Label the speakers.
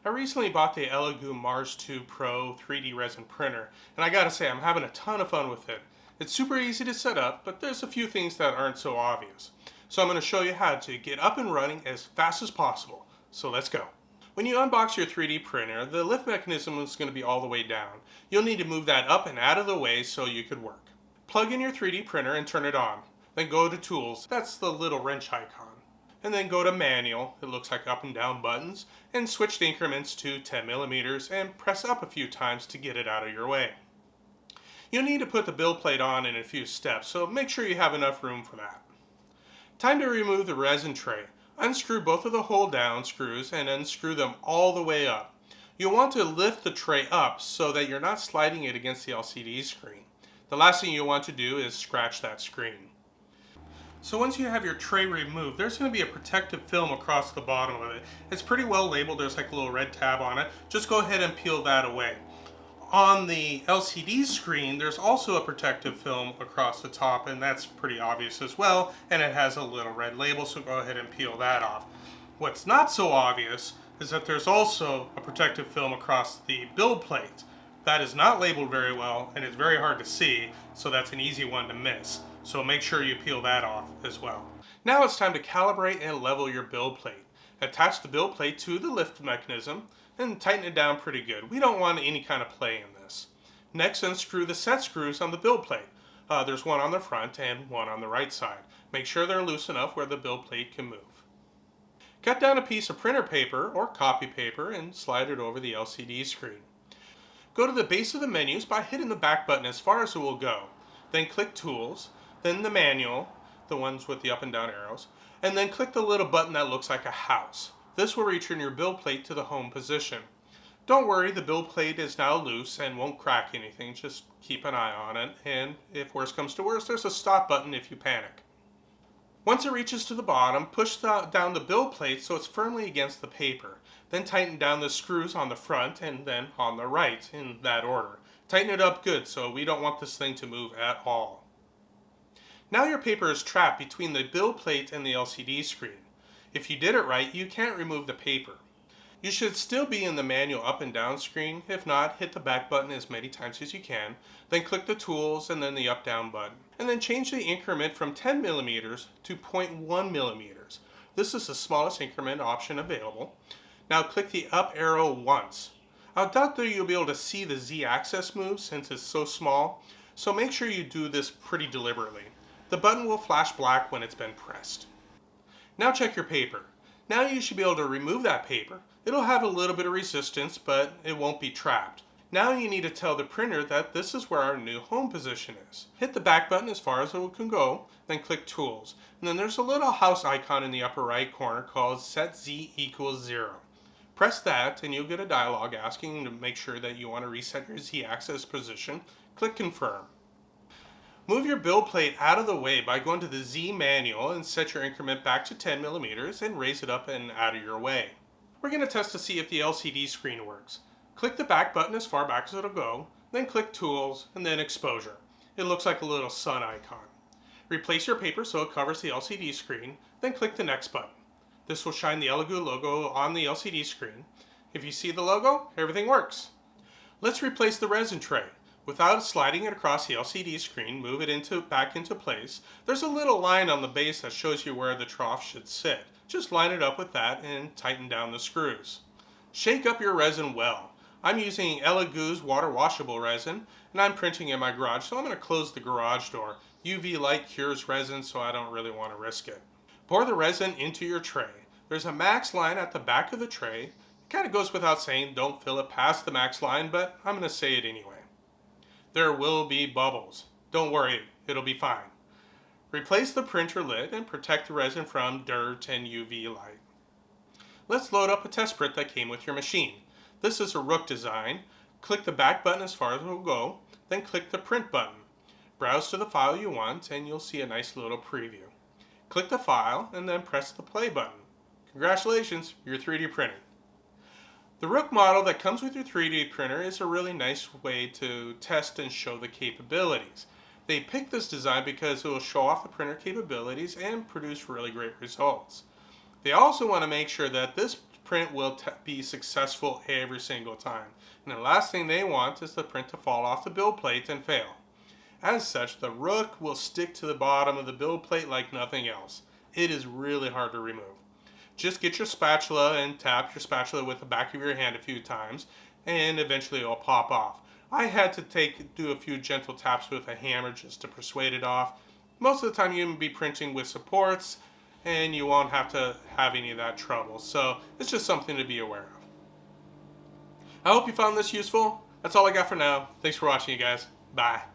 Speaker 1: I recently bought the Elegoo Mars 2 Pro 3D resin printer, and I gotta say, I'm having a ton of fun with it. It's super easy to set up, but there's a few things that aren't so obvious. So I'm going to show you how to get up and running as fast as possible. So let's go. When you unbox your 3D printer, the lift mechanism is going to be all the way down. You'll need to move that up and out of the way so you could work. Plug in your 3D printer and turn it on. Then go to Tools, that's the little wrench icon. And then go to Manual, it looks like up and down buttons, and switch the increments to 10 millimeters and press up a few times to get it out of your way. You'll need to put the build plate on in a few steps, so make sure you have enough room for that. Time to remove the resin tray. Unscrew both of the hold down screws and unscrew them all the way up. You'll want to lift the tray up so that you're not sliding it against the LCD screen. The last thing you'll want to do is scratch that screen. So once you have your tray removed, there's going to be a protective film across the bottom of it. It's pretty well labeled, there's like a little red tab on it. Just go ahead and peel that away. On the LCD screen, there's also a protective film across the top, and that's pretty obvious as well, and it has a little red label, so go ahead and peel that off. What's not so obvious is that there's also a protective film across the build plate. That is not labeled very well, and it's very hard to see, so that's an easy one to miss. So make sure you peel that off as well. Now it's time to calibrate and level your build plate. Attach the build plate to the lift mechanism and tighten it down pretty good. We don't want any kind of play in this. Next, unscrew the set screws on the build plate. There's one on the front and one on the right side. Make sure they're loose enough where the build plate can move. Cut down a piece of printer paper or copy paper and slide it over the LCD screen. Go to the base of the menus by hitting the back button as far as it will go. Then click Tools, then the Manual, the ones with the up and down arrows, and then click the little button that looks like a house. This will return your build plate to the home position. Don't worry, the build plate is now loose and won't crack anything. Just keep an eye on it, and if worse comes to worse, there's a stop button if you panic. Once it reaches to the bottom, push down the build plate so it's firmly against the paper. Then tighten down the screws on the front and then on the right, in that order. Tighten it up good so we don't want this thing to move at all. Now your paper is trapped between the build plate and the LCD screen. If you did it right, you can't remove the paper. You should still be in the manual up and down screen. If not, hit the back button as many times as you can. Then click the Tools and then the up down button. And then change the increment from 10 millimeters to 0.1 millimeters. This is the smallest increment option available. Now click the up arrow once. I doubt that you'll be able to see the Z-axis move since it's so small, so make sure you do this pretty deliberately. The button will flash black when it's been pressed. Now check your paper. Now you should be able to remove that paper. It'll have a little bit of resistance, but it won't be trapped. Now you need to tell the printer that this is where our new home position is. Hit the back button as far as it can go, then click Tools. And then there's a little house icon in the upper right corner called Set Z equals 0. Press that and you'll get a dialog asking to make sure that you want to reset your Z-axis position. Click Confirm. Move your build plate out of the way by going to the Z manual and set your increment back to 10 millimeters and raise it up and out of your way. We're going to test to see if the LCD screen works. Click the back button as far back as it'll go, then click Tools and then Exposure. It looks like a little sun icon. Replace your paper so it covers the LCD screen, then click the next button. This will shine the Elegoo logo on the LCD screen. If you see the logo, everything works. Let's replace the resin tray. Without sliding it across the LCD screen, move it back into place. There's a little line on the base that shows you where the trough should sit. Just line it up with that and tighten down the screws. Shake up your resin well. I'm using Elegoo's water washable resin, and I'm printing in my garage, so I'm going to close the garage door. UV light cures resin, so I don't really want to risk it. Pour the resin into your tray. There's a max line at the back of the tray. It kind of goes without saying, don't fill it past the max line, but I'm going to say it anyway. There will be bubbles. Don't worry, it'll be fine. Replace the printer lid and protect the resin from dirt and UV light. Let's load up a test print that came with your machine. This is a Rook design. Click the back button as far as it will go, then click the print button. Browse to the file you want and you'll see a nice little preview. Click the file and then press the play button. Congratulations, you're 3D printing. The Rook model that comes with your 3D printer is a really nice way to test and show the capabilities. They picked this design because it will show off the printer capabilities and produce really great results. They also want to make sure that this print will be successful every single time. And the last thing they want is the print to fall off the build plate and fail. As such, the rook will stick to the bottom of the build plate like nothing else. It is really hard to remove. Just get your spatula and tap your spatula with the back of your hand a few times, and eventually it will pop off. I had to do a few gentle taps with a hammer just to persuade it off. Most of the time you can be printing with supports, and you won't have to have any of that trouble. So it's just something to be aware of. I hope you found this useful. That's all I got for now. Thanks for watching, you guys. Bye.